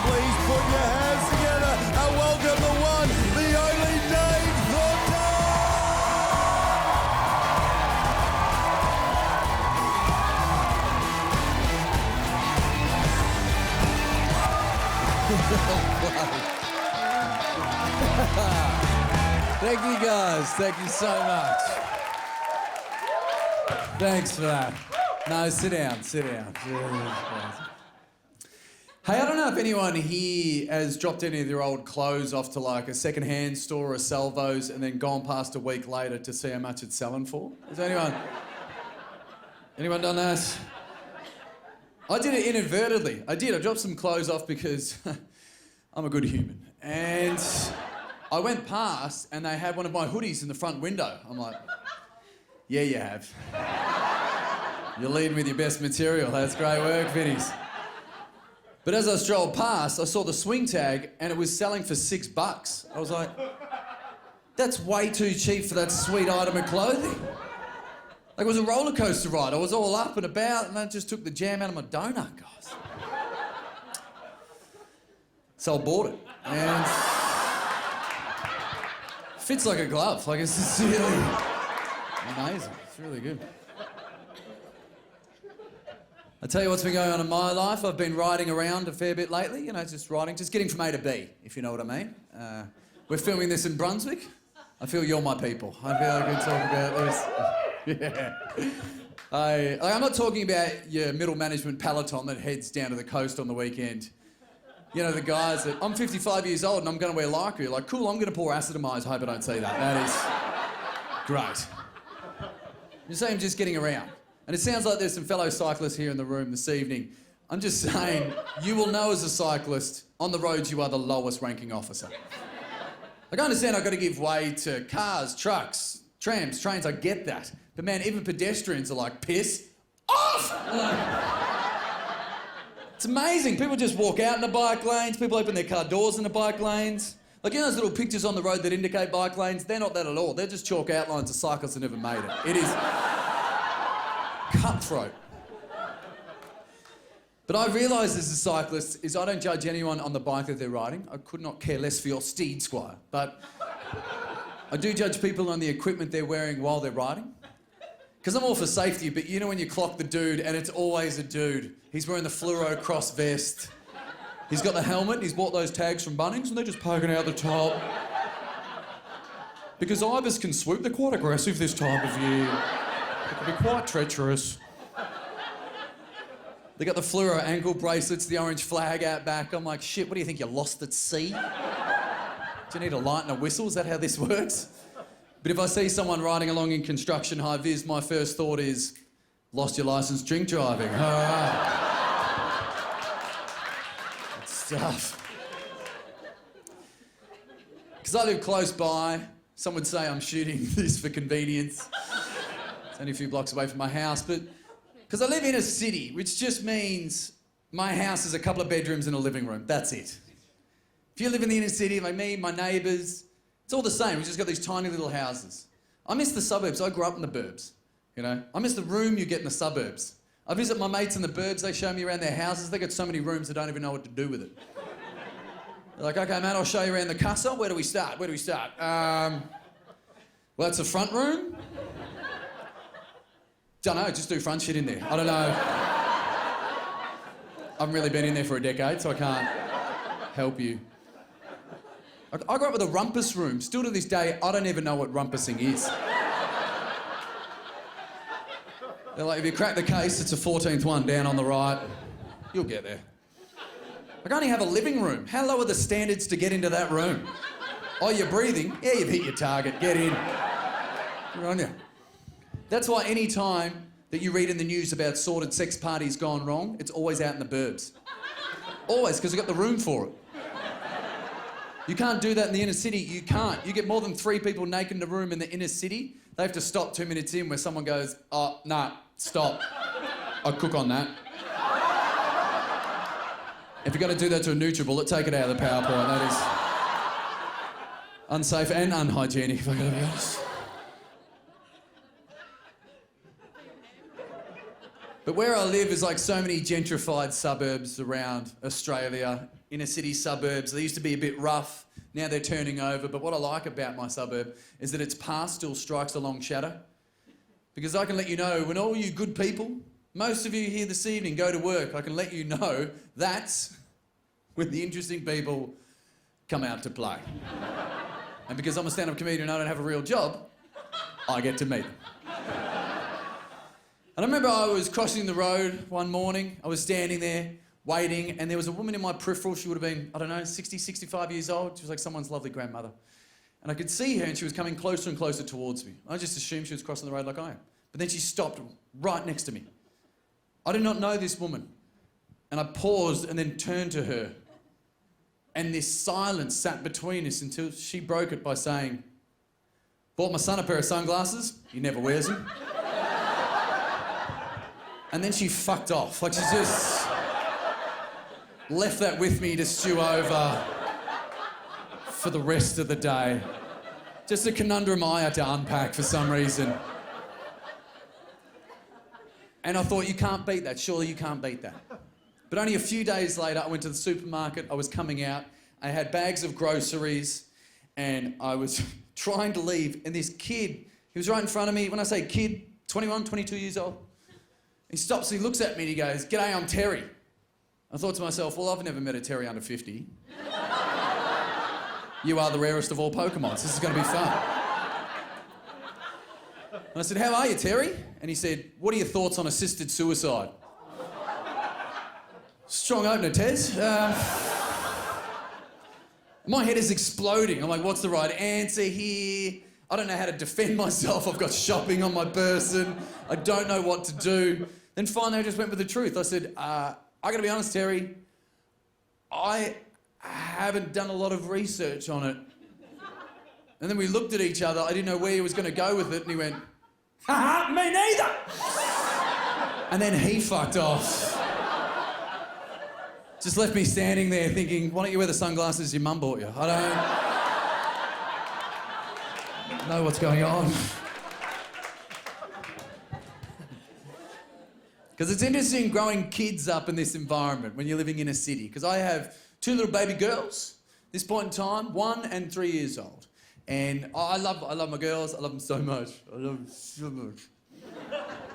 Please put your hands together and welcome the one, the only Dave Thornton! Thank you guys, thank you so much. Thanks for that. No, sit down. Hey, I don't know if anyone here has dropped any of their old clothes off to like a second-hand store or a Salvos and then gone past a week later to see how much it's selling for? Has anyone done that? I did it inadvertently. I dropped some clothes off because I'm a good human. And I went past and they had one of my hoodies in the front window. I'm like, yeah, you have. You're leading with your best material. That's great work, Vinnies. But as I strolled past, I saw the swing tag and it was selling for $6. I was like, that's way too cheap for that sweet item of clothing. Like it was a roller coaster ride. I was all up and about and that just took the jam out of my donut, guys. So I bought it and fits like a glove. Like it's just really amazing. It's really good. I'll tell you what's been going on in my life. I've been riding around a fair bit lately, just getting from A to B, if you know what I mean. We're filming this in Brunswick. I feel you're my people. I feel like we can talk about this. Yeah. I'm not talking about your middle management peloton that heads down to the coast on the weekend. You know, the guys that, I'm 55 years old and I'm going to wear lycra. You're like, cool, I'm going to pour acetamize. Hope I don't see that. That is great. You're saying I'm just getting around. And it sounds like there's some fellow cyclists here in the room this evening. I'm just saying, you will know as a cyclist, on the roads you are the lowest ranking officer. Like, I understand I've got to give way to cars, trucks, trams, trains, I get that. But man, even pedestrians are like, piss off! It's amazing. People just walk out in the bike lanes, people open their car doors in the bike lanes. Like, you know those little pictures on the road that indicate bike lanes? They're not that at all. They're just chalk outlines of cyclists that never made it. It is cutthroat. But I realise as a cyclist is I don't judge anyone on the bike that they're riding. I could not care less for your steed, Squire. But I do judge people on the equipment they're wearing while they're riding. Because I'm all for safety, but you know when you clock the dude and it's always a dude. He's wearing the fluoro cross vest. He's got the helmet, he's bought those tags from Bunnings and they're just poking out the top. Because ibis can swoop, they're quite aggressive this time of year. It can be quite treacherous. They got the fluoro ankle bracelets, the orange flag out back. I'm like, shit, what do you think, you're lost at sea? Do you need a light and a whistle? Is that how this works? But if I see someone riding along in construction high-vis, my first thought is, lost your licence drink driving. All right. Good stuff. Because I live close by, some would say I'm shooting this for convenience. It's only a few blocks away from my house, but because I live in a city, which just means my house is a couple of bedrooms and a living room. That's it. If you live in the inner city, like me, my neighbours, it's all the same. We've just got these tiny little houses. I miss the suburbs. I grew up in the burbs, you know. I miss the room you get in the suburbs. I visit my mates in the burbs. They show me around their houses. They got so many rooms, they don't even know what to do with it. They're like, okay, mate, I'll show you around the casa. Where do we start? Well, that's the front room. Don't know, just do front shit in there. I don't know. I haven't really been in there for a decade, so I can't help you. I grew up with a rumpus room. Still to this day, I don't even know what rumpusing is. They're like, if you crack the case, it's a 14th one down on the right. You'll get there. I only have a living room. How low are the standards to get into that room? Oh, you're breathing? Yeah, you've hit your target. Get in. Good on you. That's why any time that you read in the news about sordid sex parties gone wrong, it's always out in the burbs. Always, because we've got the room for it. You can't do that in the inner city. You can't. You get more than 3 people naked in a room in the inner city, they have to stop 2 minutes in where someone goes, oh, nah, stop. I'd cook on that. If you're going to do that to a NutriBullet, take it out of the PowerPoint. That is unsafe and unhygienic, if I've got to be honest. But where I live is like so many gentrified suburbs around Australia. inner city suburbs. They used to be a bit rough. Now they're turning over. But what I like about my suburb is that its past still strikes a long shadow. Because I can let you know, when all you good people, most of you here this evening go to work, I can let you know that's when the interesting people come out to play. And because I'm a stand-up comedian and I don't have a real job, I get to meet them. And I remember I was crossing the road one morning. I was standing there waiting, and there was a woman in my peripheral. She would have been, I don't know, 60, 65 years old. She was like someone's lovely grandmother. And I could see her, and she was coming closer and closer towards me. I just assumed she was crossing the road like I am. But then she stopped right next to me. I did not know this woman. And I paused and then turned to her. And this silence sat between us until she broke it by saying, "Bought my son a pair of sunglasses. He never wears them." And then she fucked off. Like, she just left that with me to stew over for the rest of the day. Just a conundrum I had to unpack for some reason. And I thought, you can't beat that. Surely you can't beat that. But only a few days later, I went to the supermarket. I was coming out. I had bags of groceries, and I was trying to leave. And this kid, he was right in front of me. When I say kid, 21, 22 years old. He stops, he looks at me and he goes, "G'day, I'm Terry." I thought to myself, well, I've never met a Terry under 50. You are the rarest of all Pokemons. This is going to be fun. And I said, "How are you, Terry?" And he said, "What are your thoughts on assisted suicide?" Strong opener, Tez. My head is exploding. I'm like, what's the right answer here? I don't know how to defend myself. I've got shopping on my person. I don't know what to do. Then finally I just went with the truth. I said, I gotta be honest, Terry, I haven't done a lot of research on it. And then we looked at each other. I didn't know where he was gonna go with it, and he went, "Ha, me neither." And then he fucked off. Just left me standing there thinking, why don't you wear the sunglasses your mum bought you? I don't know what's going on. Because it's interesting growing kids up in this environment when you're living in a city. Because I have 2 little baby girls at this point in time, 1 and 3 years old. And I love my girls. I love them so much. I love them so much.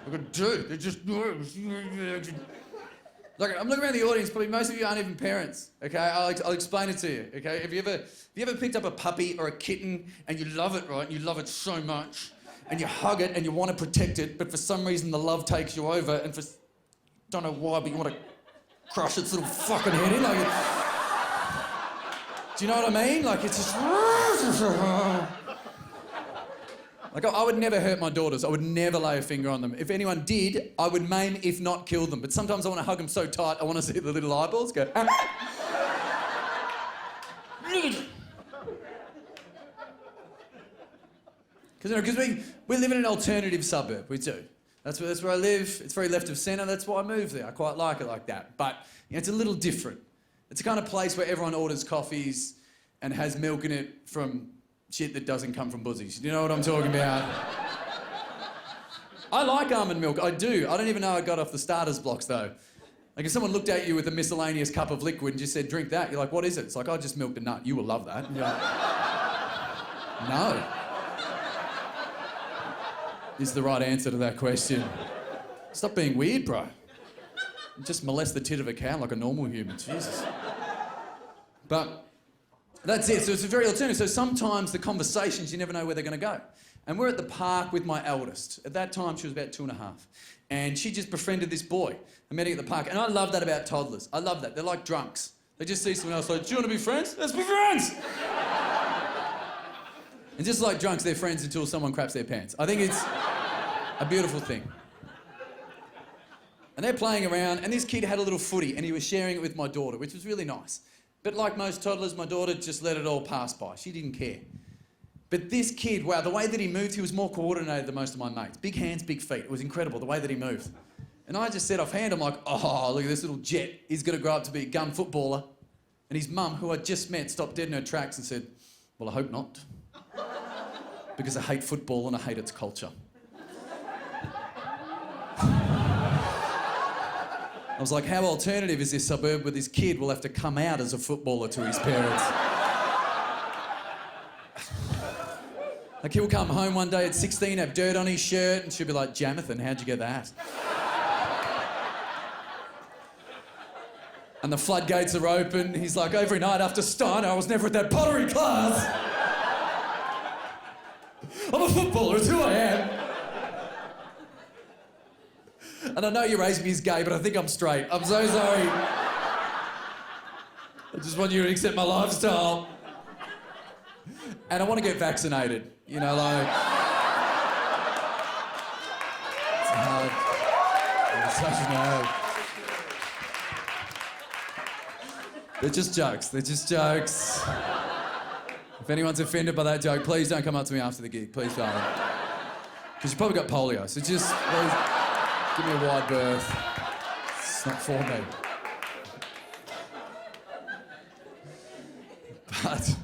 Like I do. They're just... Like, I'm looking around the audience, probably most of you aren't even parents, okay? I'll explain it to you, okay? Have you ever picked up a puppy or a kitten and you love it, right? And you love it so much, and you hug it and you want to protect it, but for some reason the love takes you over, and don't know why, but you want to crush its little fucking head in, like... Do you know what I mean? Like, it's just... Like, I would never hurt my daughters. I would never lay a finger on them. If anyone did, I would maim, if not kill them. But sometimes I want to hug them so tight, I want to see the little eyeballs go... Because we live in an alternative suburb, we do. That's where I live. It's very left of centre. That's why I moved there. I quite like it like that. But it's a little different. It's a kind of place where everyone orders coffees and has milk in it from shit that doesn't come from buzzies. Do you know what I'm talking about? I like almond milk, I do. I don't even know I got off the starter's blocks though. Like if someone looked at you with a miscellaneous cup of liquid and just said, "Drink that," you're like, "What is it?" It's like, "I just milked a nut. You will love that." And you're like, no. Is the right answer to that question. Stop being weird, bro. Just molest the tit of a cow like a normal human. Jesus. But that's it. So it's a very alternative. So sometimes the conversations, you never know where they're going to go. And we're at the park with my eldest. At that time, she was about 2.5. And she just befriended this boy. I met her at the park. And I love that about toddlers. I love that. They're like drunks. They just see someone else like, "Do you want to be friends? Let's be friends!" And just like drunks, they're friends until someone craps their pants. I think it's a beautiful thing. And they're playing around, and this kid had a little footy, and he was sharing it with my daughter, which was really nice. But like most toddlers, my daughter just let it all pass by. She didn't care. But this kid, wow, the way that he moved, he was more coordinated than most of my mates. Big hands, big feet. It was incredible, the way that he moved. And I just said offhand, I'm like, oh, look at this little jet. He's going to grow up to be a gun footballer. And his mum, who I just met, stopped dead in her tracks and said, "Well, I hope not. Because I hate football and I hate its culture." I was like, how alternative is this suburb with his kid will have to come out as a footballer to his parents? Like, he'll come home one day at 16, have dirt on his shirt, and she'll be like, Jonathan, how'd you get that? And the floodgates are open. He's like, every night after Steiner, I was never at that pottery class. I'm a footballer, it's who I am. And I know you raised me as gay, but I think I'm straight. I'm so sorry. I just want you to accept my lifestyle. And I want to get vaccinated. You know, like... It's hard. It's such an hard. They're just jokes. They're just jokes. If anyone's offended by that joke, please don't come up to me after the gig. Please don't. Because you probably got polio, so just please give me a wide berth. It's not for me. But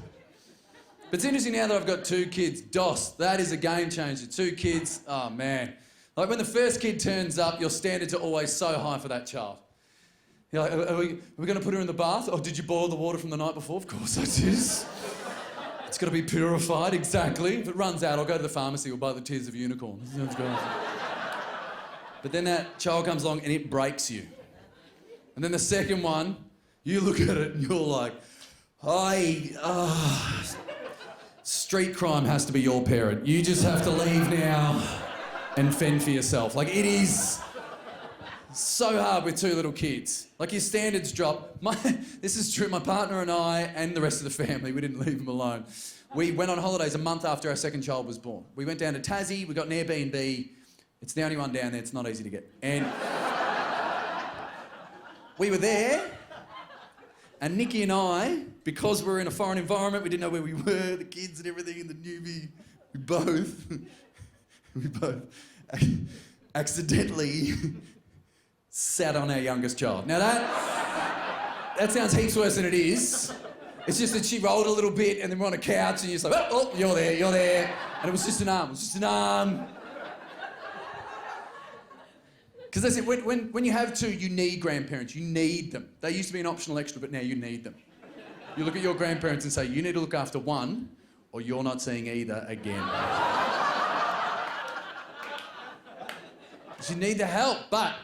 it's interesting now that I've got 2 kids. Dos, that is a game changer. 2 kids, oh man. Like when the first kid turns up, your standards are always so high for that child. You're like, are we going to put her in the bath? Or did you boil the water from the night before? Of course I did. It's got to be purified, exactly. If it runs out, I'll go to the pharmacy or buy the tears of unicorn. Sounds great. But then that child comes along and it breaks you. And then the second one, you look at it and you're like, street crime has to be your parent. You just have to leave now and fend for yourself. Like, it is so hard with 2 little kids. Like, your standards drop. This is true, my partner and I and the rest of the family, we didn't leave them alone. We went on holidays a month after our second child was born. We went down to Tassie, we got an Airbnb. It's the only one down there, it's not easy to get. And we were there, and Nikki and I, because we were in a foreign environment, we didn't know where we were, the kids and everything, and the newbie, we both accidentally sat on our youngest child. Now that sounds heaps worse than it is. It's just that she rolled a little bit and then we're on a couch and you're just like, oh, you're there. And it was just an arm, Because that's it, when you have 2, you need grandparents, you need them. They used to be an optional extra, but now you need them. You look at your grandparents and say, you need to look after one or you're not seeing either again. You need the help, but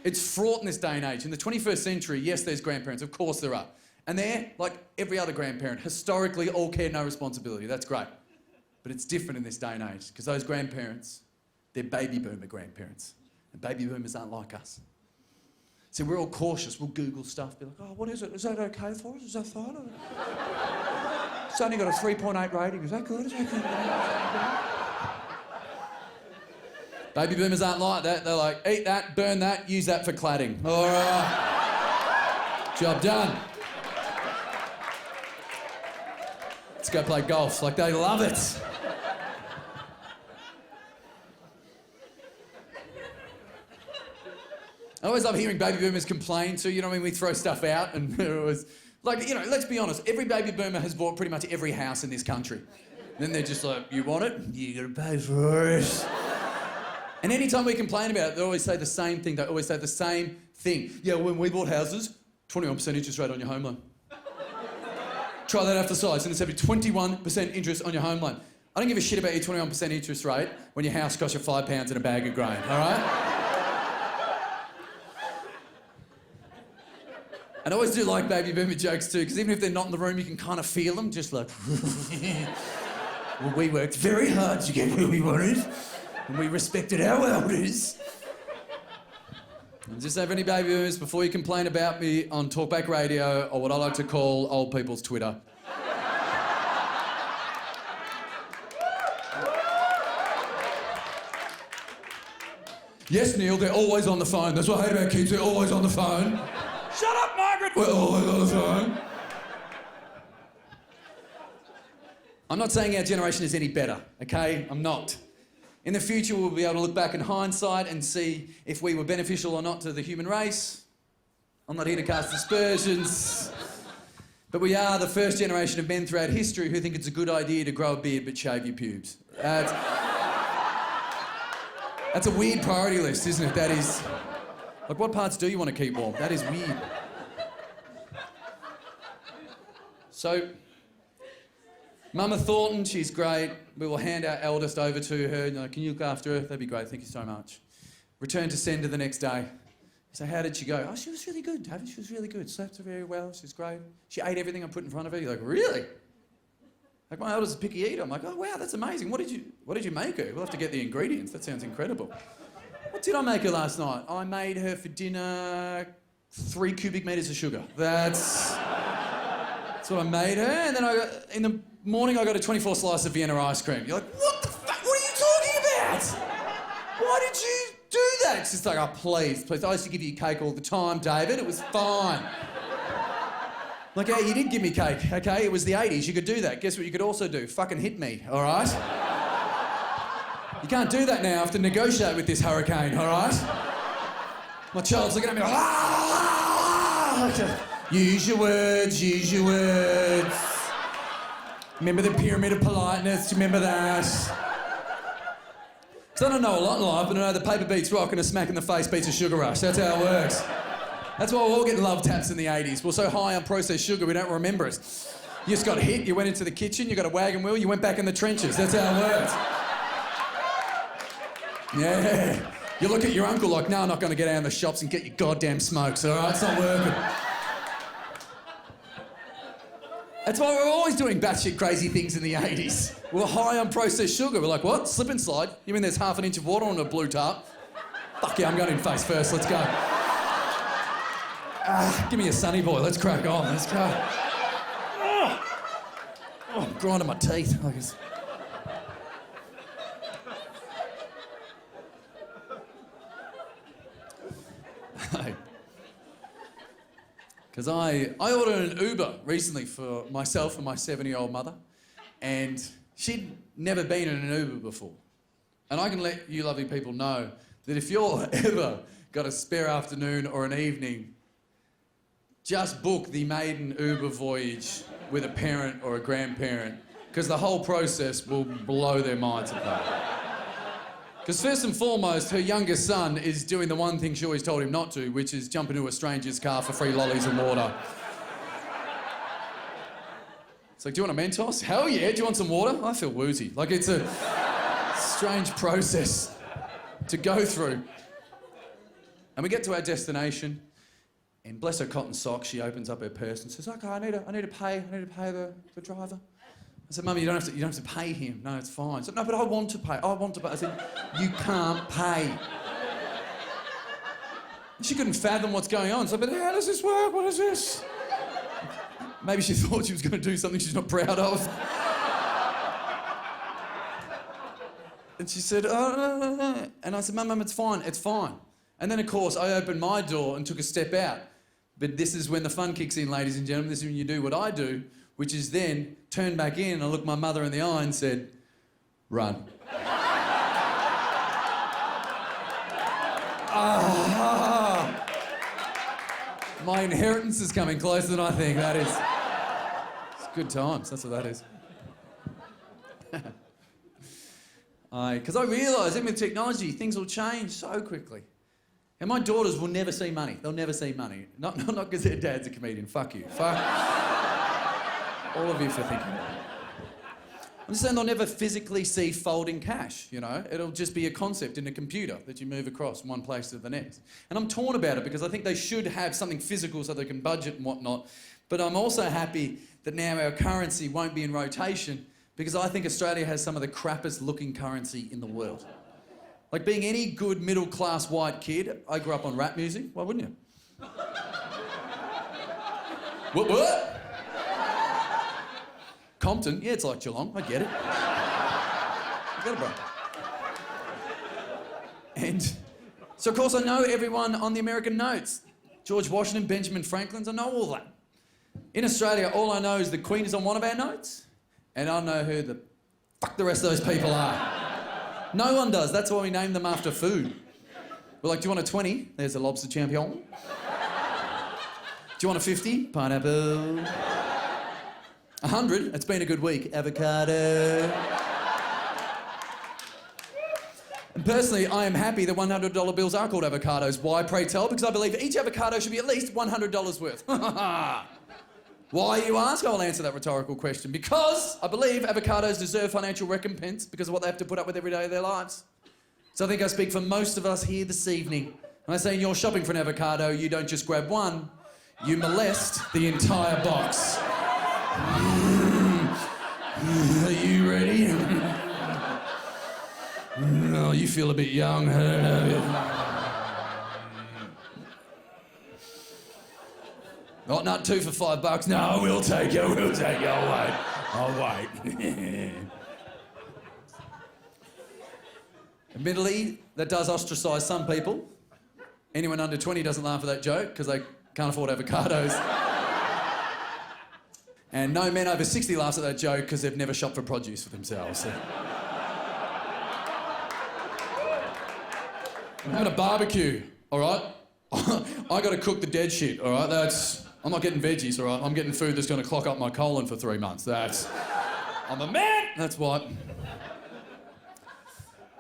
it's fraught in this day and age. In the 21st century, yes, there's grandparents, of course there are. And they're, like every other grandparent, historically all care, no responsibility. That's great. But it's different in this day and age, because those grandparents, they're baby boomer grandparents. And baby boomers aren't like us. So we're all cautious. We'll Google stuff, be like, oh, what is it? Is that okay for us? Is that fine? It's only got a 3.8 rating. Is that good? Is that good? Baby boomers aren't like that. They're like, eat that, burn that, use that for cladding. All right. Job done. Let's go play golf. Like, they love it. I always love hearing baby boomers complain too, you know what I mean? We throw stuff out and they're always... Like, you know, let's be honest, every baby boomer has bought pretty much every house in this country. Then they're just like, you want it? You gotta pay for it. And anytime we complain about it, they always say the same thing. They always say the same thing. Yeah, when we bought houses, 21% interest rate on your home loan. Try that after size, and it's having 21% interest on your home loan. I don't give a shit about your 21% interest rate when your house costs you £5 and a bag of grain, all right? And I always do like baby boomer jokes too, because even if they're not in the room, you can kind of feel them, just like... Well, we worked very hard to get where we wanted, and we respected our elders. And just have any baby boomers before you complain about me on Talkback Radio, or what I like to call old people's Twitter. Yes, Neil, they're always on the phone. That's what I hate about kids, they're always on the phone. Shut up, Margaret! We're always on the phone. I'm not saying our generation is any better, okay? I'm not. In the future, we'll be able to look back in hindsight and see if we were beneficial or not to the human race. I'm not here to cast aspersions. But we are the first generation of men throughout history who think it's a good idea to grow a beard but shave your pubes. That's a weird priority list, isn't it? That is... Like, what parts do you want to keep warm? That is weird. So, Mama Thornton, she's great. We will hand our eldest over to her. You know, can you look after her? That'd be great. Thank you so much. Return to sender the next day. So how did she go? Oh, she was really good, David. She was really good. Slept very well. She was great. She ate everything I put in front of her. You're like, really? Like, my eldest is a picky eater. I'm like, oh, wow, that's amazing. What did you make her? We'll have to get the ingredients. That sounds incredible. What did I make her last night? I made her for dinner 3 cubic metres of sugar. That's what I made her. And then in the morning, I got a 24 slice of Vienna ice cream. You're like, what the fuck? What are you talking about? Why did you do that? It's just like, oh, please. I used to give you cake all the time, David. It was fine. Like, yeah, you did give me cake, okay? It was the 80s. You could do that. Guess what you could also do? Fucking hit me, all right? You can't do that now. I have to negotiate with this hurricane, all right? My child's looking at me like, use your words, use your words. Remember the pyramid of politeness? Do you remember that? Because I don't know a lot in life, but I know the paper beats rock and a smack in the face beats a sugar rush. That's how it works. That's why we're all getting love taps in the 80s. We're so high on processed sugar, we don't remember it. You just got hit, you went into the kitchen, you got a wagon wheel, you went back in the trenches. That's how it works. Yeah. You look at your uncle like, no, I'm not going to get out in the shops and get your goddamn smokes, all right? It's not working. That's why we're always doing batshit crazy things in the 80s. We're high on processed sugar. We're like, what? Slip and slide? You mean there's half an inch of water on a blue tarp? Fuck yeah, I'm going in face first. Let's go. Give me a sunny boy. Let's crack on. Let's go. Oh, I'm grinding my teeth. Because I ordered an Uber recently for myself and my 7-year-old mother, and she'd never been in an Uber before. And I can let you lovely people know that if you're ever got a spare afternoon or an evening, just book the maiden Uber voyage with a parent or a grandparent, because the whole process will blow their minds apart. Because first and foremost, her youngest son is doing the one thing she always told him not to, which is jump into a stranger's car for free lollies and water. It's like, do you want a Mentos? Hell yeah, do you want some water? I feel woozy. Like, it's a strange process to go through. And we get to our destination, and bless her cotton socks, she opens up her purse and says, okay, I need to pay the driver. I said, Mummy, you don't have to pay him. No, it's fine. I said, no, but I want to pay. I said, you can't pay. She couldn't fathom what's going on. So I said, but how does this work? What is this? Maybe she thought she was going to do something she's not proud of. And she said, oh, no. And I said, Mum, it's fine. And then, of course, I opened my door and took a step out. But this is when the fun kicks in, ladies and gentlemen. This is when you do what I do, which is then turn back in and I looked my mother in the eye and said, run. My inheritance is coming closer than I think. That is. It's good times. That's what that is. Because I realise, even with technology, things will change so quickly. And my daughters will never see money. They'll never see money. Not because their dad's a comedian. Fuck you. Fuck all of you for thinking that. I'm just saying they'll never physically see folding cash, you know? It'll just be a concept in a computer that you move across from one place to the next. And I'm torn about it because I think they should have something physical so they can budget and whatnot. But I'm also happy that now our currency won't be in rotation because I think Australia has some of the crappiest looking currency in the world. Like being any good middle-class white kid, I grew up on rap music, why wouldn't you? What? Compton, yeah, it's like Geelong, I get it. I get it, bro. And so, of course, I know everyone on the American notes. George Washington, Benjamin Franklin's, I know all that. In Australia, all I know is the Queen is on one of our notes, and I know who the fuck the rest of those people are. No one does. That's why we name them after food. We're like, do you want a 20? There's a lobster champion. Do you want a 50? Pineapple. 100? It's been a good week. Avocado. And Personally, I am happy that $100 bills are called avocados. Why, pray tell? Because I believe each avocado should be at least $100 worth. Why, you ask? I'll answer that rhetorical question. Because I believe avocados deserve financial recompense because of what they have to put up with every day of their lives. So I think I speak for most of us here this evening. When I say you're shopping for an avocado, you don't just grab one, you molest the entire box. Are you ready? Oh, you feel a bit young. I don't know. Not two for $5. No, we'll take you. I'll wait. Admittedly, that does ostracise some people. Anyone under 20 doesn't laugh at that joke because they can't afford avocados. And no men over 60 laughs at that joke because they've never shopped for produce for themselves. So. I'm having a barbecue, all right? I got to cook the dead shit, all right? I'm not getting veggies, all right? I'm getting food that's going to clock up my colon for 3 months. I'm a man! That's what.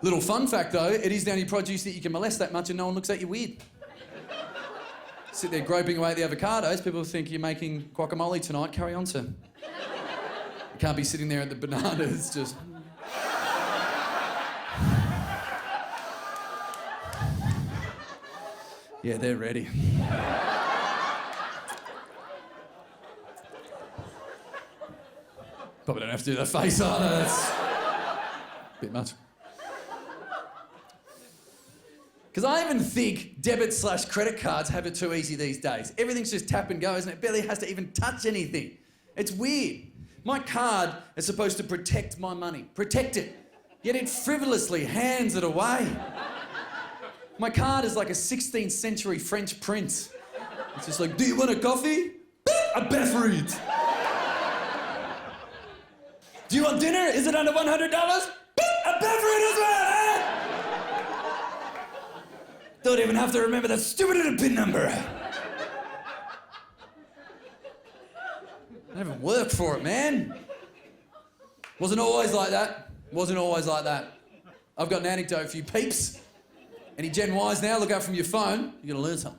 Little fun fact, though, it is the only produce that you can molest that much and no one looks at you weird. Sit there groping away at the avocados, people think you're making guacamole tonight, carry on, sir. You can't be sitting there at the bananas, just... Yeah, they're ready. Probably don't have to do that face either, that's a bit much. Because I even think debit/credit cards have it too easy these days. Everything's just tap and go, isn't it? It barely has to even touch anything. It's weird. My card is supposed to protect my money, protect it, yet it frivolously hands it away. My card is like a 16th century French prince. It's just like, do you want a coffee? A beverage. Do you want dinner? Is it under $100? A beverage as well, eh? Don't even have to remember that stupid little PIN number. I haven't worked for it, man. Wasn't always like that. I've got an anecdote for you peeps. Any Gen Ys now, look out from your phone, you're gonna learn something.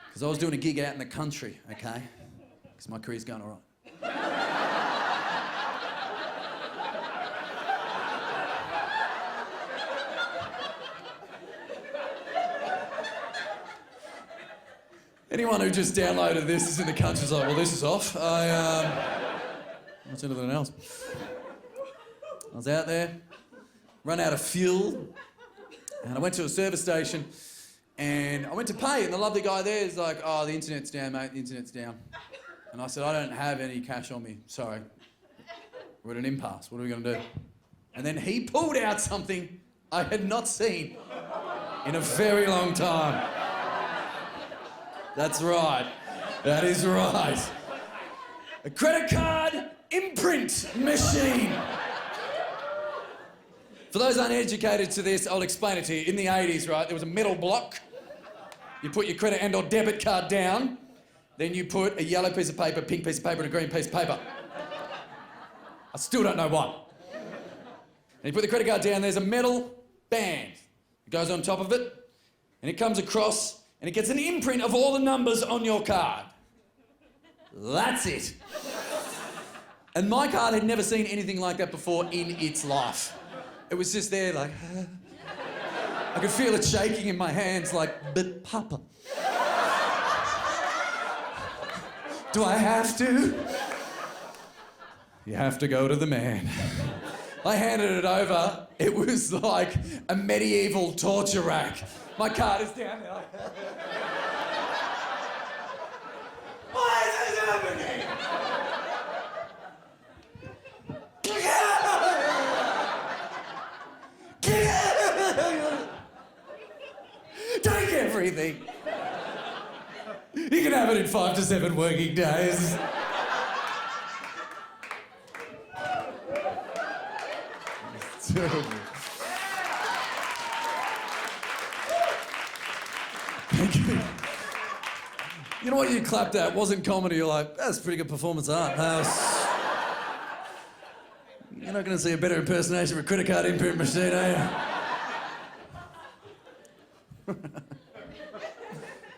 Because I was doing a gig out in the country, okay? Because my career's going all right. Anyone who just downloaded this is in the country is like, well, this is off. What's anything else? I was out there, run out of fuel, and I went to a service station, and I went to pay, and the lovely guy there is like, oh, the internet's down, mate, the internet's down. And I said, I don't have any cash on me, sorry. We're at an impasse, what are we gonna do? And then he pulled out something I had not seen in a very long time. That's right. That is right. A credit card imprint machine. For those uneducated to this, I'll explain it to you. In the 80s, right, there was a metal block. You put your credit and or debit card down, then you put a yellow piece of paper, pink piece of paper, and a green piece of paper. I still don't know why. And you put the credit card down, there's a metal band. It goes on top of it, and it comes across, and it gets an imprint of all the numbers on your card. That's it. And my card had never seen anything like that before in its life. It was just there like, I could feel it shaking in my hands like, but Papa. Do I have to? You have to go to the man. I handed it over. It was like a medieval torture rack. My card is down there. Why is this happening? Take everything. You can have it in 5 to 7 working days. It's terrible. Thank you. You know what you clapped at wasn't comedy. You're like, that's a pretty good performance art. You're not going to see a better impersonation of a credit card imprint machine, are you?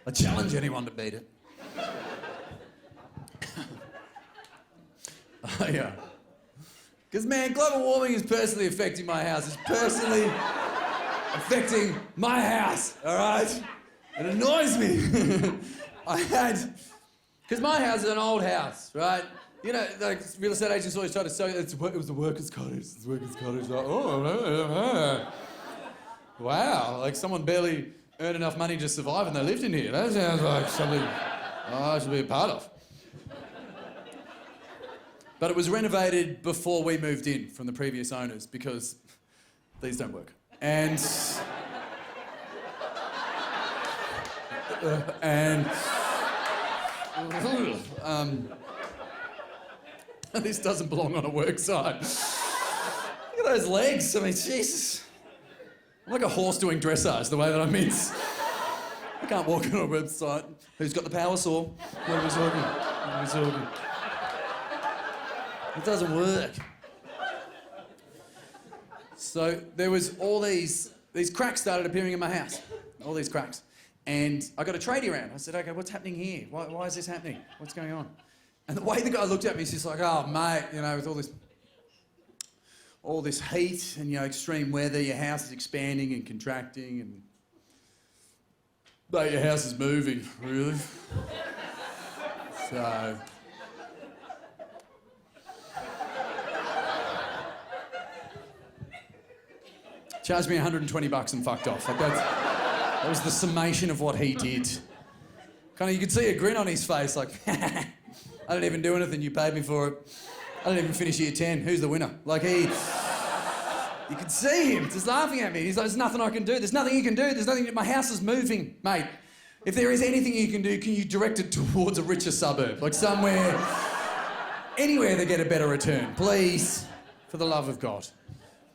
I challenge anyone to beat it. Oh, yeah. Because, man, global warming is personally affecting my house. It's personally affecting my house, all right? It annoys me. Because my house is an old house, right? You know, like real estate agents always try to sell you, it was the workers' cottage, it's the workers' cottage. Like, wow, like someone barely earned enough money to survive and they lived in here. That sounds like something I should be a part of. But it was renovated before we moved in from the previous owners because these don't work. And this doesn't belong on a work site. Look at those legs. I mean, Jesus. I'm like a horse doing dressage, the way that I mince. I can't walk on a website. Who's got the power saw? What are we talking? What are we talking? It doesn't work. So there was all these cracks started appearing in my house. All these cracks. And I got a tradie around. I said, okay, what's happening here? Why is this happening? What's going on? And the way the guy looked at me, he's just like, oh, mate, you know, with all this heat and, you know, extreme weather, your house is expanding and contracting and... But your house is moving, really. So... Charged me $120 and fucked off. Like that was the summation of what he did. Kind of, you could see a grin on his face, like, I didn't even do anything, you paid me for it. I didn't even finish year 10, who's the winner? Like you could see him just laughing at me. He's like, there's nothing I can do, there's nothing you can do, there's nothing, my house is moving. Mate, if there is anything you can do, can you direct it towards a richer suburb? Like somewhere, anywhere they get a better return, please, for the love of God.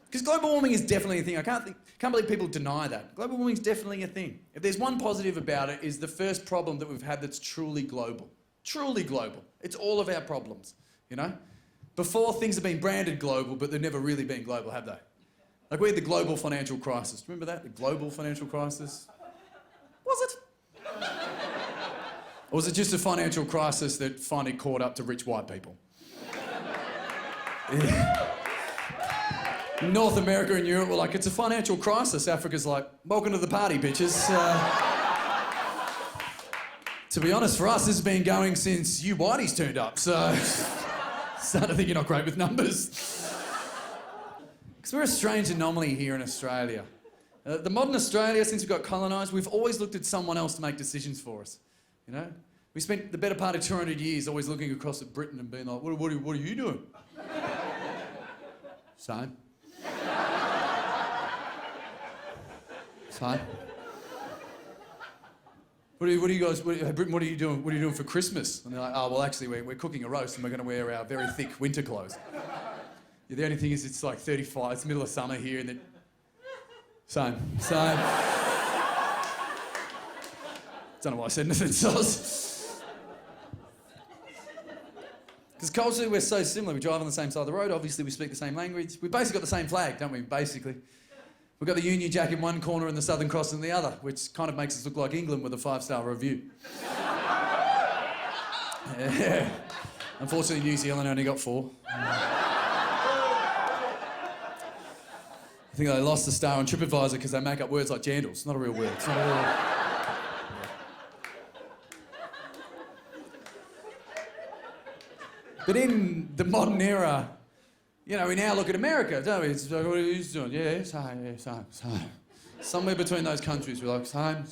Because global warming is definitely a thing. I can't believe people deny that. Global warming is definitely a thing. If there's one positive about it, is the first problem that we've had that's truly global. Truly global. It's all of our problems, you know? Before, things have been branded global, but they've never really been global, have they? Like we had the global financial crisis. Remember that? The global financial crisis? Was it? Or was it just a financial crisis that finally caught up to rich white people? Yeah. North America and Europe were like, it's a financial crisis. Africa's like, welcome to the party, bitches. To be honest, for us, this has been going since you whiteys turned up, so starting to think you're not great with numbers. Because we're a strange anomaly here in Australia. The modern Australia, since we got colonised, we've always looked at someone else to make decisions for us, you know? We spent the better part of 200 years always looking across at Britain and being like, what are you doing? Same. Same. What are you guys, Britain, what are you doing for Christmas? And they're like, oh, well, actually, we're cooking a roast and we're going to wear our very thick winter clothes. Yeah, the only thing is it's like 35, it's the middle of summer here and then... Same. Don't know why I said anything, soz. Because culturally we're so similar. We drive on the same side of the road, obviously we speak the same language. We've basically got the same flag, don't we, basically? We've got the Union Jack in one corner and the Southern Cross in the other, which kind of makes us look like England with a 5-star review. Yeah. Unfortunately, New Zealand only got 4. I think they lost the star on TripAdvisor because they make up words like jandals. It's not a real word. It's not a real word. But in the modern era, you know, we now look at America, don't we? It's like, what are you doing? Yeah, same. Somewhere between those countries, we're like, same.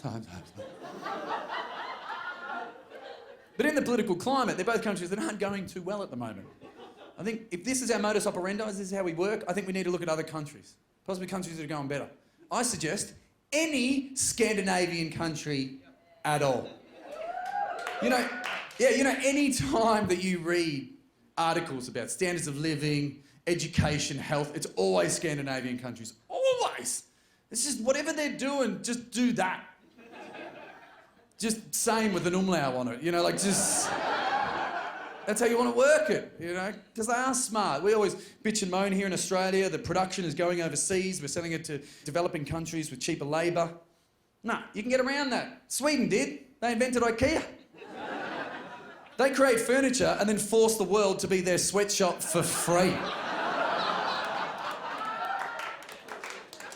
But in the political climate, they're both countries that aren't going too well at the moment. I think if this is our modus operandi, this is how we work, I think we need to look at other countries. Possibly countries that are going better. I suggest any Scandinavian country at all. You know, any time that you read articles about standards of living, education, health, it's always Scandinavian countries. Always! It's just whatever they're doing, just do that. Just same with an umlaut on it, you know, like just... That's how you want to work it, you know? Because they are smart. We always bitch and moan here in Australia. The production is going overseas. We're selling it to developing countries with cheaper labour. No, you can get around that. Sweden did. They invented IKEA. They create furniture and then force the world to be their sweatshop for free.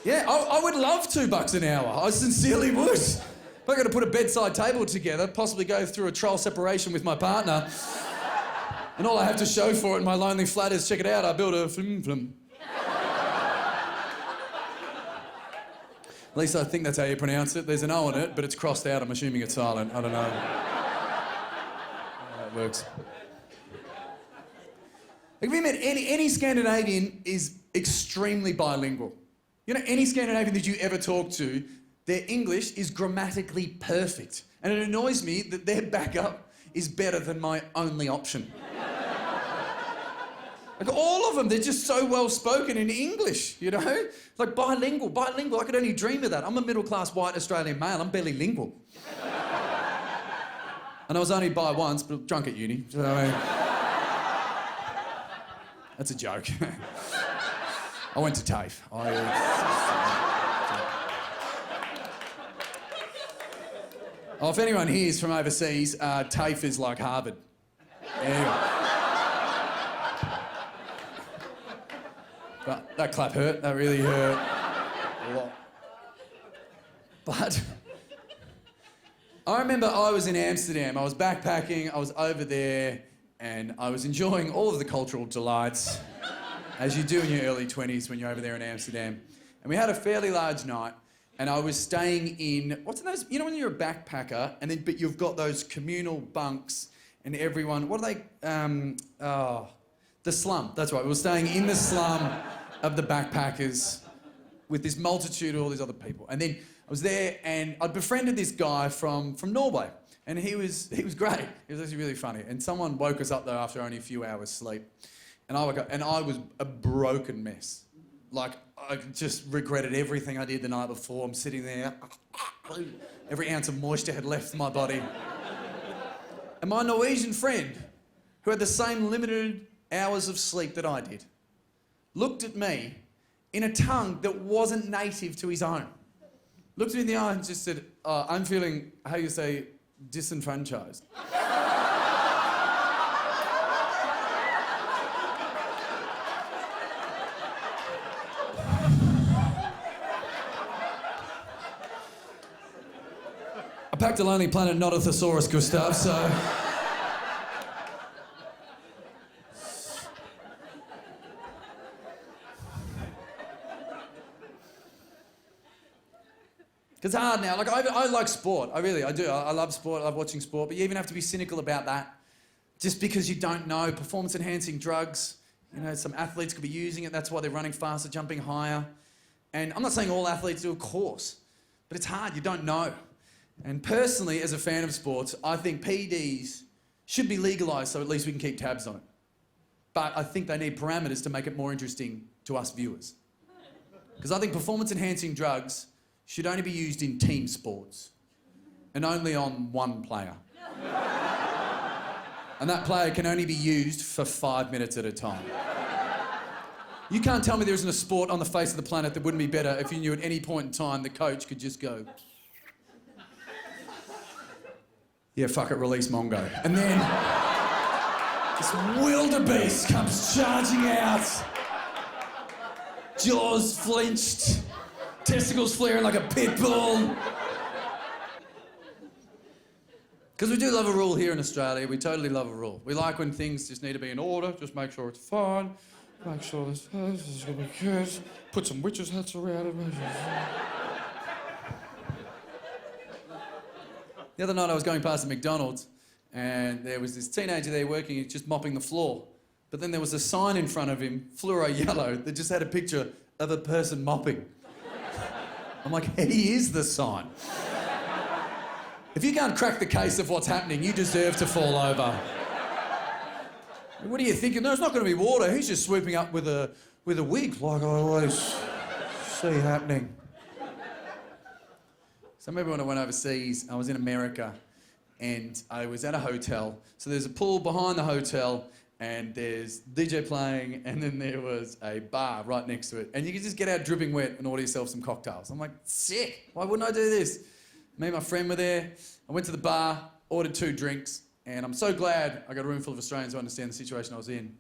Yeah, I would love $2 an hour. I sincerely would. If I got to put a bedside table together, possibly go through a trial separation with my partner, and all I have to show for it in my lonely flat is, check it out, I built a flim-flim. At least I think that's how you pronounce it. There's an O in it, but it's crossed out. I'm assuming it's silent. I don't know. How that works. Have you met any Scandinavian is extremely bilingual? You know, any Scandinavian that you ever talk to, their English is grammatically perfect. And it annoys me that their backup is better than my only option. Like, all of them, they're just so well spoken in English, you know? Like, bilingual, I could only dream of that. I'm a middle-class white Australian male, I'm barely lingual. And I was only bi once, but drunk at uni, so I mean... That's a joke. I went to TAFE. Oh, if anyone here is from overseas, TAFE is like Harvard. Anyway. But that clap hurt. That really hurt a lot. But I remember I was in Amsterdam. I was backpacking. I was over there, and I was enjoying all of the cultural delights, as you do in your early 20s when you're over there in Amsterdam. And we had a fairly large night, and I was staying in, what's those, you know when you're a backpacker, and then, but you've got those communal bunks, and everyone, what are they, the slum, that's right. We were staying in the slum of the backpackers with this multitude of all these other people. And then I was there, and I'd befriended this guy from Norway, and he was great. He was actually really funny. And someone woke us up, though, after only a few hours sleep. And I woke up, and I was a broken mess. Like, I just regretted everything I did the night before. I'm sitting there, every ounce of moisture had left my body. And my Norwegian friend, who had the same limited hours of sleep that I did, looked at me in a tongue that wasn't native to his own. Looked me in the eye and just said, I'm feeling, how you say, disenfranchised. I packed a Lonely Planet, not a thesaurus, Gustav, so... It's hard now. Like, I like sport. I do. I love sport. I love watching sport. But you even have to be cynical about that. Just because you don't know. Performance-enhancing drugs. You know, some athletes could be using it. That's why they're running faster, jumping higher. And I'm not saying all athletes do, of course. But it's hard. You don't know. And personally, as a fan of sports, I think PEDs should be legalised so at least we can keep tabs on it. But I think they need parameters to make it more interesting to us viewers. Because I think performance-enhancing drugs should only be used in team sports and only on one player. And that player can only be used for 5 minutes at a time. You can't tell me there isn't a sport on the face of the planet that wouldn't be better if you knew at any point in time the coach could just go, yeah, fuck it, release Mongo. And then this wildebeest comes charging out, jaws flinched, testicles flaring like a pit bull. Because we do love a rule here in Australia. We totally love a rule. We like when things just need to be in order. Just make sure it's fine. Make sure this is going to be good. Put some witches' hats around it. The other night I was going past the McDonald's and there was this teenager there working, just mopping the floor. But then there was a sign in front of him, fluoro yellow, that just had a picture of a person mopping. I'm like, he is the sign. If you can't crack the case of what's happening, you deserve to fall over. What are you thinking? No, it's not going to be water. He's just swooping up with a wig, like I always see happening. So maybe when I went overseas, I was in America, and I was at a hotel. So there's a pool behind the hotel, and there's DJ playing, and then there was a bar right next to it. And you could just get out dripping wet and order yourself some cocktails. I'm like, sick. Why wouldn't I do this? Me and my friend were there. I went to the bar, ordered 2 drinks, and I'm so glad I got a room full of Australians who understand the situation I was in.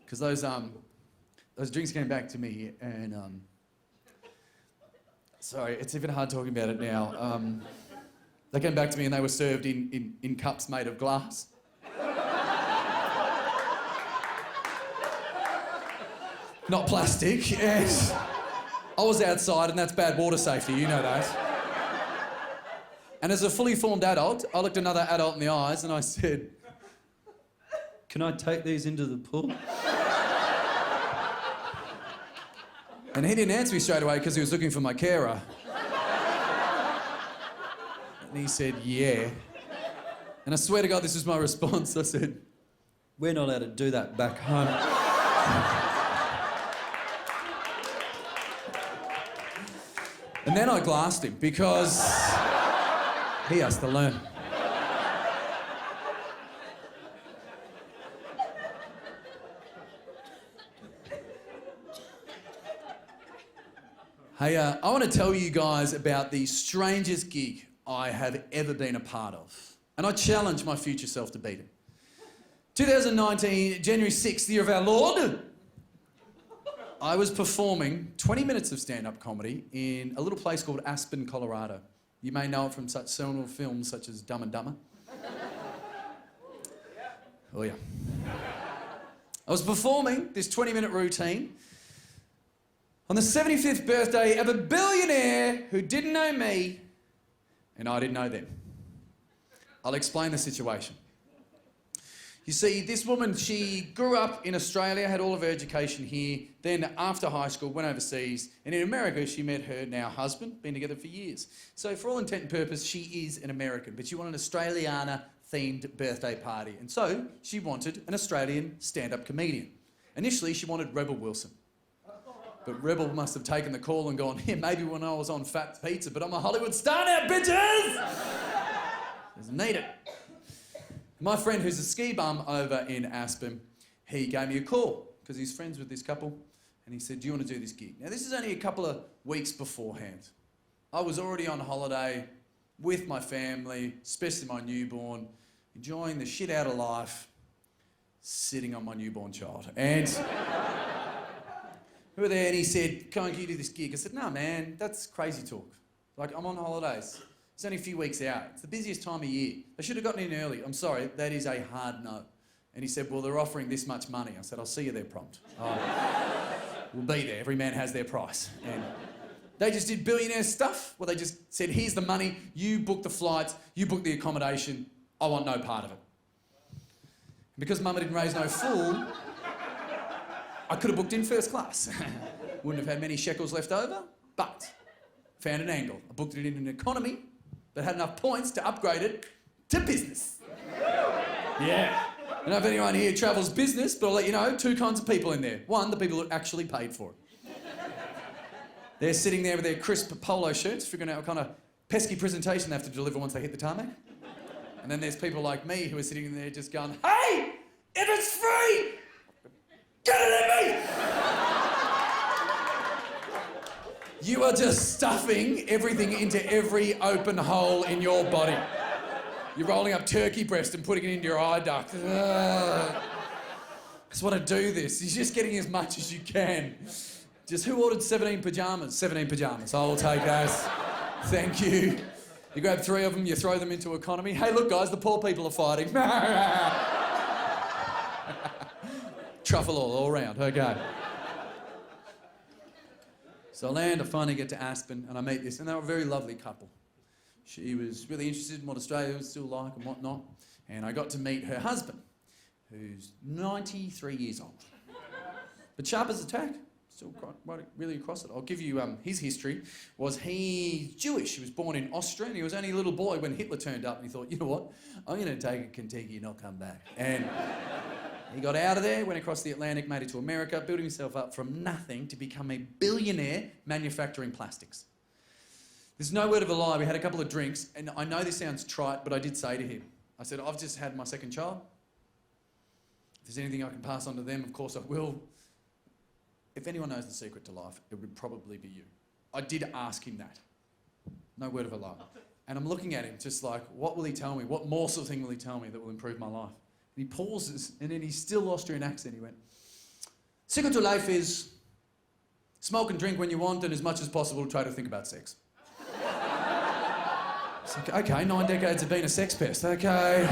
Because those drinks came back to me, and sorry, it's even hard talking about it now. They came back to me and they were served in cups made of glass. Not plastic, and I was outside, and that's bad water safety, you know that. And as a fully formed adult, I looked another adult in the eyes and I said, "Can I take these into the pool?" And he didn't answer me straight away because he was looking for my carer. And he said, "Yeah." And I swear to God, this was my response. I said, "We're not allowed to do that back home." And then I glassed him because he has to learn. Hey, I want to tell you guys about the strangest gig I have ever been a part of. And I challenge my future self to beat it. 2019, January 6th, the year of our Lord, I was performing 20 minutes of stand-up comedy in a little place called Aspen, Colorado. You may know it from such seminal films such as Dumb and Dumber. Oh yeah. I was performing this 20-minute routine on the 75th birthday of a billionaire who didn't know me and I didn't know them. I'll explain the situation. You see, this woman, she grew up in Australia, had all of her education here, then after high school went overseas, and in America she met her now husband, been together for years. So for all intent and purpose, she is an American, but she wanted an Australiana-themed birthday party, and so she wanted an Australian stand-up comedian. Initially, she wanted Rebel Wilson. But Rebel must have taken the call and gone, "Yeah, maybe when I was on Fat Pizza, but I'm a Hollywood star now, bitches!" Doesn't need it. My friend, who's a ski bum over in Aspen, he gave me a call because he's friends with this couple, and he said, "Do you want to do this gig?" Now, this is only a couple of weeks beforehand. I was already on holiday with my family, especially my newborn, enjoying the shit out of life, sitting on my newborn child. And we were there, and he said, "Can you do this gig?" I said, "No, man, that's crazy talk. Like, I'm on holidays. It's only a few weeks out. It's the busiest time of year. I should have gotten in early. I'm sorry, that is a hard no." And he said, "Well, they're offering this much money." I said, "I'll see you there prompt. We'll be there. Every man has their price." And they just did billionaire stuff. Well, they just said, "Here's the money. You book the flights. You book the accommodation. I want no part of it." And because Mama didn't raise no fool, I could have booked in first class. Wouldn't have had many shekels left over, but found an angle. I booked it in an economy that had enough points to upgrade it to business. Yeah. I don't know if anyone here travels business, but I'll let you know, 2 kinds of people in there. One, the people who actually paid for it. They're sitting there with their crisp polo shirts, figuring out what kind of pesky presentation they have to deliver once they hit the tarmac. And then there's people like me who are sitting there just going, "Hey, if it's free, get it in me!" You are just stuffing everything into every open hole in your body. You're rolling up turkey breast and putting it into your eye duct. I just want to do this. You're just getting as much as you can. Just who ordered 17 pyjamas? 17 pyjamas. I will take those. Thank you. You grab 3 of them, you throw them into economy. Hey, look, guys, the poor people are fighting. Truffle all around. Okay. So I land, I finally get to Aspen, and I meet this, and they were a very lovely couple. She was really interested in what Australia was still like and whatnot, and I got to meet her husband, who's 93 years old. But sharp as a tack, still quite really across it. I'll give you his history. He's Jewish. He was born in Austria, and he was only a little boy when Hitler turned up, and he thought, "You know what? I'm going to take a Kentucky and not come back." And he got out of there, went across the Atlantic, made it to America, built himself up from nothing to become a billionaire manufacturing plastics. There's no word of a lie. We had a couple of drinks, and I know this sounds trite, but I did say to him, I said, I've just had my second child. If there's anything I can pass on to them, of course I will. If anyone knows the secret to life, it would probably be you. I did ask him that. No word of a lie. And I'm looking at him just like, what will he tell me? What morsel thing will he tell me that will improve my life? And he pauses, and then he's still Austrian accent. He went, secret to life is smoke and drink when you want, and as much as possible try to think about sex. It's like, okay, 9 decades of being a sex pest, okay.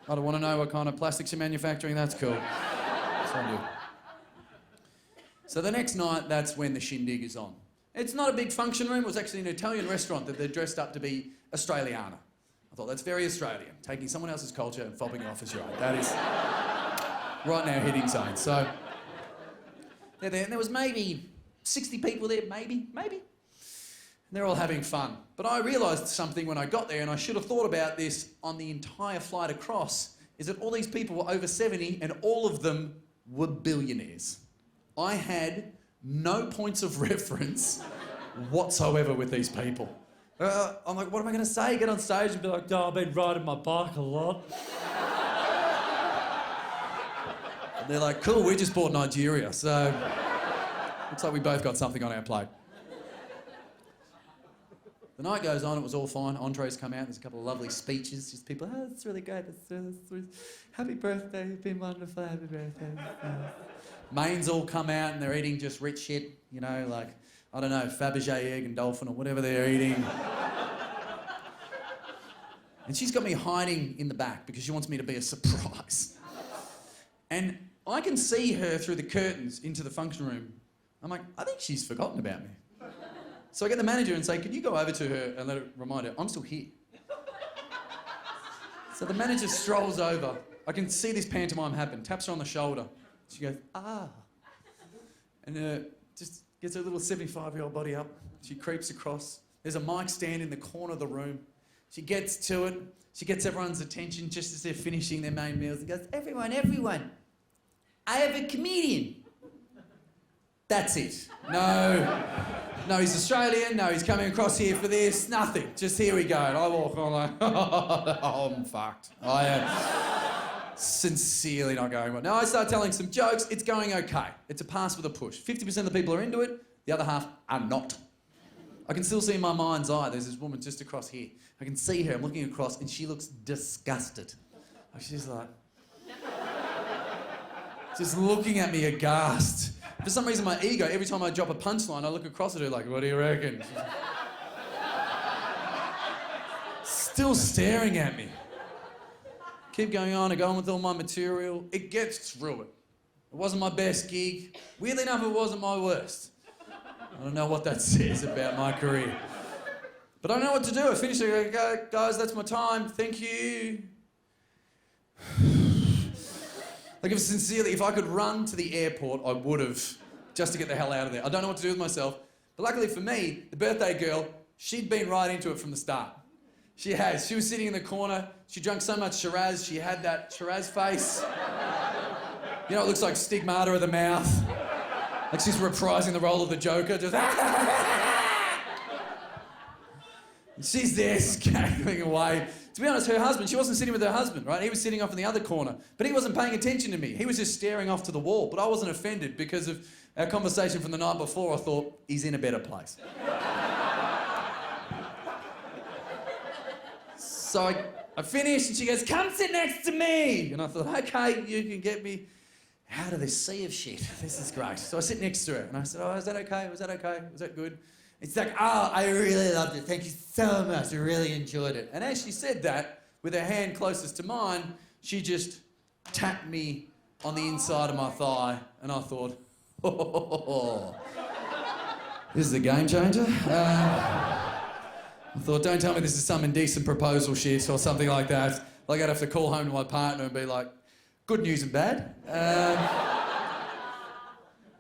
I don't want to know what kind of plastics you're manufacturing, that's cool. That's what I do. So the next night, that's when the shindig is on. It's not a big function room, it was actually an Italian restaurant that they're dressed up to be Australiana. I thought, that's very Australian, taking someone else's culture and fobbing it off as your own. That is right now hitting zone. So they're there, and there was maybe 60 people there, maybe. And they're all having fun. But I realised something when I got there, and I should have thought about this on the entire flight across, is that all these people were over 70 and all of them were billionaires. I had no points of reference whatsoever with these people. I'm like, what am I going to say? Get on stage and be like, oh, I've been riding my bike a lot. And they're like, cool, we just bought Nigeria, so looks like we both got something on our plate. The night goes on, it was all fine. Entrees come out, there's a couple of lovely speeches. Just people, oh, that's really great. That's happy birthday, you've been wonderful, happy birthday. Mains all come out and they're eating just rich shit, you know, like, I don't know, Fabergé egg and dolphin or whatever they're eating. And she's got me hiding in the back because she wants me to be a surprise. And I can see her through the curtains into the function room. I'm like, I think she's forgotten about me. So I get the manager and say, can you go over to her and let her remind her, I'm still here. So the manager strolls over. I can see this pantomime happen, taps her on the shoulder. She goes, ah. And just gets her little 75-year-old body up. She creeps across. There's a mic stand in the corner of the room. She gets to it. She gets everyone's attention just as they're finishing their main meals. And goes, everyone, I have a comedian. That's it. No, he's Australian. No, he's coming across here for this. Nothing. Just here we go. And I walk on like, oh, I'm fucked. I am sincerely not going well. Now I start telling some jokes. It's going okay. It's a pass with a push. 50% of the people are into it. The other half are not. I can still see in my mind's eye, there's this woman just across here. I can see her. I'm looking across and she looks disgusted. She's like, just looking at me aghast. For some reason, my ego, every time I drop a punchline, I look across at her like, what do you reckon? Still staring at me. Keep going on and going with all my material. It gets through it. It wasn't my best gig. Weirdly enough, it wasn't my worst. I don't know what that says about my career. But I don't know what to do. I finished it. I go, guys, that's my time. Thank you. Like, if I could run to the airport, I would have, just to get the hell out of there. I don't know what to do with myself. But luckily for me, the birthday girl, she'd been right into it from the start. She has. She was sitting in the corner. She drank so much Shiraz, she had that Shiraz face. You know, it looks like stigmata of the mouth. Like she's reprising the role of the Joker. Just she's there scattering away. To be honest, her husband, she wasn't sitting with her husband, right? He was sitting off in the other corner. But he wasn't paying attention to me. He was just staring off to the wall. But I wasn't offended because of our conversation from the night before. I thought, he's in a better place. So I finished and she goes, come sit next to me. And I thought, okay, you can get me out of this sea of shit. This is great. So I sit next to her and I said, oh, is that okay? Was that okay? Was that good? It's like, oh, I really loved it. Thank you so much. I really enjoyed it. And as she said that, with her hand closest to mine, she just tapped me on the inside of my thigh. And I thought, oh, this is a game changer. I thought, don't tell me this is some indecent proposal shit or something like that. Like I'd have to call home to my partner and be like, good news and bad.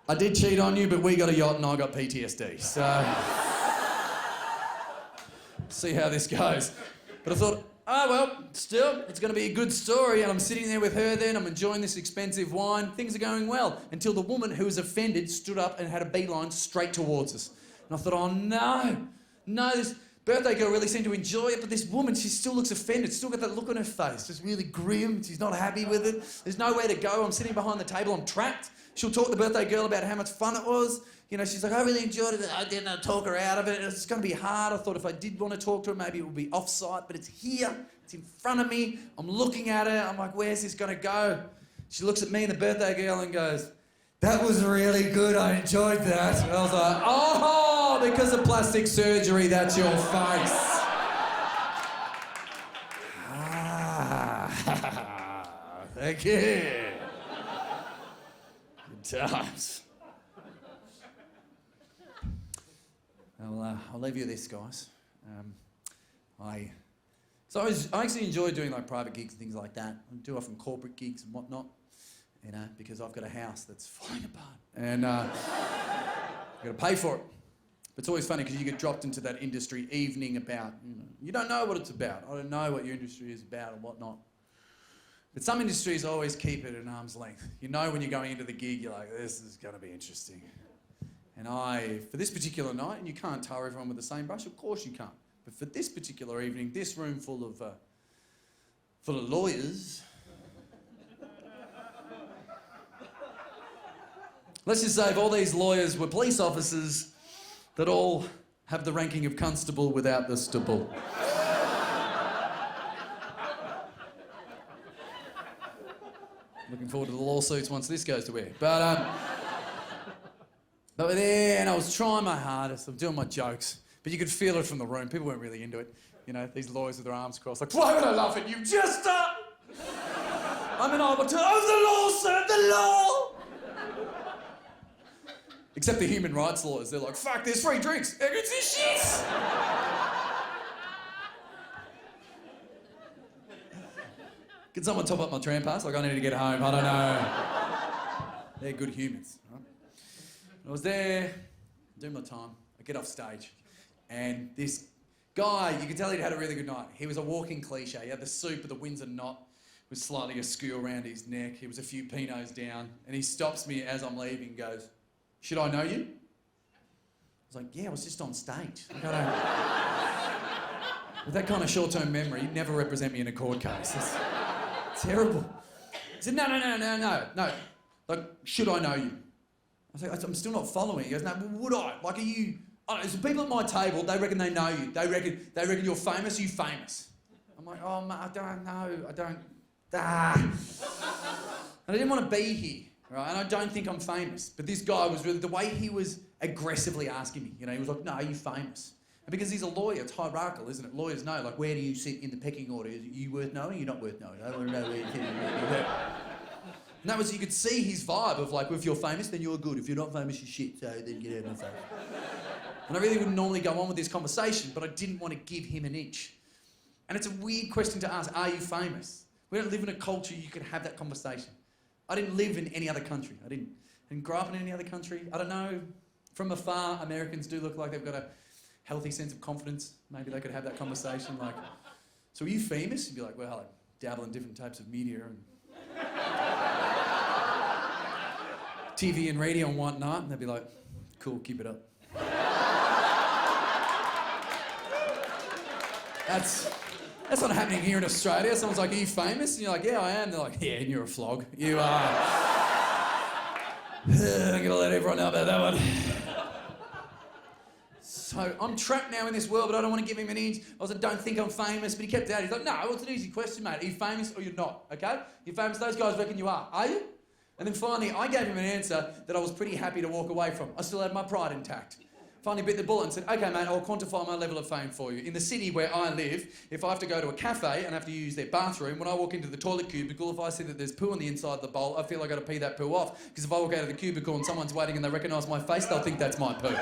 I did cheat on you, but we got a yacht and I got PTSD. So, see how this goes. But I thought, oh, well, still, it's going to be a good story. And I'm sitting there with her then, I'm enjoying this expensive wine. Things are going well. Until the woman who was offended stood up and had a beeline straight towards us. And I thought, oh no, this birthday girl really seemed to enjoy it, but this woman, she still looks offended, still got that look on her face, just really grim, she's not happy with it. There's nowhere to go, I'm sitting behind the table, I'm trapped. She'll talk to the birthday girl about how much fun it was. You know, she's like, I really enjoyed it. I didn't talk her out of it. It's going to be hard. I thought if I did want to talk to her, maybe it would be off-site, but it's here. It's in front of me. I'm looking at her. I'm like, where's this going to go? She looks at me and the birthday girl and goes, that was really good. I enjoyed that. And I was like, oh, because of plastic surgery, that's your face. Thank you. Good times. I'll leave you this, guys. I actually enjoy doing like private gigs and things like that. I do often corporate gigs and whatnot, you know, because I've got a house that's falling apart and I've got to pay for it. But it's always funny because you get dropped into that industry evening about, you don't know what it's about. I don't know what your industry is about and whatnot. But some industries always keep it at arm's length. You know when you're going into the gig, you're like, this is going to be interesting. And for this particular night, and you can't tar everyone with the same brush, of course you can't. But for this particular evening, this room full of lawyers, let's just say if all these lawyers were police officers that all have the ranking of constable without the stubble. Looking forward to the lawsuits once this goes to air. But we're there, and I was trying my hardest. I'm doing my jokes, but you could feel it from the room. People weren't really into it. You know, these lawyers with their arms crossed, like, why would I laugh at you, Jester? I'm an arbiter of the law, sir, the law! Except the human rights lawyers, they're like, fuck, there's free drinks. It's this shit! Can someone top up my tram pass? Like, I need to get home, I don't know. They're good humans, right? I was there, doing my time. I get off stage, and this guy, you could tell he'd had a really good night. He was a walking cliche. He had the suit with the Windsor knot, with slightly askew around his neck. He was a few Pinots down, and he stops me as I'm leaving and goes, should I know you? I was like, yeah, I was just on stage. With that kind of short-term memory, you'd never represent me in a court case. It's terrible. He said, no. Like, should I know you? I was like, I'm still not following. He goes, no, well, would I? Like, are you... I don't know, so people at my table, they reckon they know you. They reckon you're famous, are you famous? I'm like, oh, mate, I don't know. And I didn't want to be here, right? And I don't think I'm famous. But this guy was really... The way he was aggressively asking me, you know, he was like, no, are you famous? And because he's a lawyer, it's hierarchical, isn't it? Lawyers know, like, where do you sit in the pecking order? Are you worth knowing or you're not worth knowing? I don't want to know where you sit. And that was, you could see his vibe of like, well, if you're famous, then you're good. If you're not famous, you're shit. So then get out of my face. And I really wouldn't normally go on with this conversation, but I didn't want to give him an inch. And it's a weird question to ask, are you famous? We don't live in a culture you could have that conversation. I didn't live in any other country. I didn't grow up in any other country. I don't know. From afar, Americans do look like they've got a healthy sense of confidence. Maybe they could have that conversation like, so are you famous? You'd be like, well, I dabble in different types of media and TV and radio and whatnot, and they'd be like, cool, keep it up. That's not happening here in Australia. Someone's like, are you famous? And you're like, yeah, I am. They're like, yeah, and you're a flog. You are. I'm gonna let everyone know about that one. So I'm trapped now in this world, but I don't want to give him an inch. I was like, don't think I'm famous, but he kept out. He's like, no, it's an easy question, mate. Are you famous or you're not, okay? You're famous, those guys reckon you are you? And then finally, I gave him an answer that I was pretty happy to walk away from. I still had my pride intact. Finally bit the bullet and said, okay, mate, I'll quantify my level of fame for you. In the city where I live, if I have to go to a cafe and have to use their bathroom, when I walk into the toilet cubicle, if I see that there's poo on the inside of the bowl, I feel like I've got to pee that poo off. Because if I walk out of the cubicle and someone's waiting and they recognise my face, they'll think that's my poo.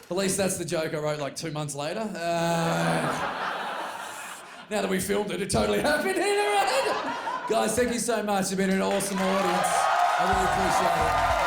At least that's the joke I wrote like 2 months later. Now that we filmed it, it totally happened. Right? Guys, thank you so much. You've been an awesome audience. I really appreciate it.